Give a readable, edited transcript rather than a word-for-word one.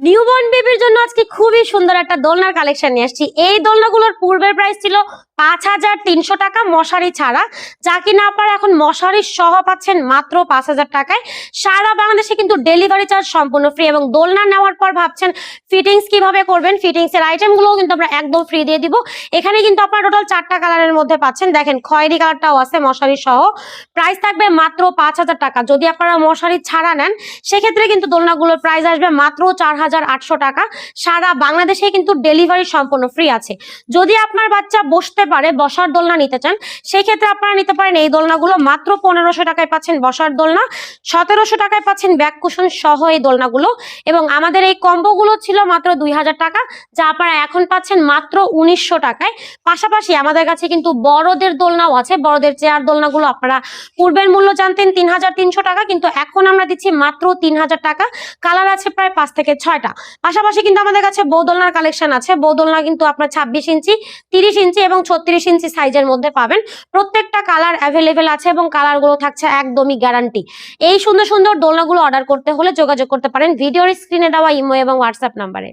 Newborn বেবির জন্য আজকে খুবই সুন্দর একটা দোলনার কালেকশন নিয়ে আসছি। এই দোলনাগুলোর পূর্বের প্রাইস ছিল ৫,৩০০ টাকা মশারি ছাড়া, যা কিনা আপনারা এখন মশারি সহ পাচ্ছেন মাত্র ৫,০০০ টাকায়। সারা বাংলাদেশে কিন্তু ডেলিভারি চার্জ সম্পূর্ণ ফ্রি, এবং দোলনা নেওয়ার পর ভাবছেন ফিটিংস কিভাবে করবেন, ফিটিংস এর আইটেমগুলো কিন্তু আমরা একদম ফ্রি দিয়ে দিব। এখানে কিন্তু আপনারা টোটাল ৪টা কালারের মধ্যে পাচ্ছেন। দেখেন খয়েরি কালারটাও আছে মশারি সহ। প্রাইস থাকবে মাত্র ৫,০০০ টাকা। যদি আপনারা মশারি ছাড়া নেন সেক্ষেত্রে কিন্তু দোলনাগুলোর প্রাইস আসবে মাত্র ৪,৮০০ টাকা। সারা বাংলাদেশে কিন্তু ডেলিভারি সম্পূর্ণ ফ্রি আছে। যদি আপনার বাচ্চা বসতে পারে, বসার দোলনা নিতে চান, সেই ক্ষেত্রে আপনারা নিতে পারেন এই দোলনাগুলো। মাত্র ১৫০০ টাকায় পাচ্ছেন বসার দোলনা, ১৭০০ টাকায় পাচ্ছেন ব্যাক কুশন সহ এই দোলনাগুলো। এবং আমাদের এই কম্বোগুলো ছিল মাত্র ২,০০০ টাকা, যা আপনারা এখন পাচ্ছেন মাত্র ১৯০০ টাকায়। পাশাপাশি আমাদের কাছে কিন্তু বড়দের দোলনাও আছে। বড়দের চেয়ার দোলনাগুলো আপনারা পূর্বের মূল্য জানতেন ৩,৩০০ টাকা, কিন্তু এখন আমরা দিচ্ছি মাত্র ৩,০০০ টাকা। কালার আছে প্রায় ৫ থেকে ৬টা। পাশাপাশি কিন্তু আমাদের কাছে বউ দোলনার কালেকশন আছে। বউ দোলনা কিন্তু আপনার ২৬ ইঞ্চি, ৩০ ইঞ্চি এবং ৩৬ ইঞ্চি সাইজের মধ্যে পাবেন। প্রত্যেকটা কালার অ্যাভেলেবেল আছে এবং কালারগুলো থাকছে একদমই গ্যারান্টি। এই সুন্দর সুন্দর দোলনাগুলো অর্ডার করতে হলে যোগাযোগ করতে পারেন ভিডিওর স্ক্রিনে দেওয়া ইমো এবং হোয়াটসঅ্যাপ নাম্বারে।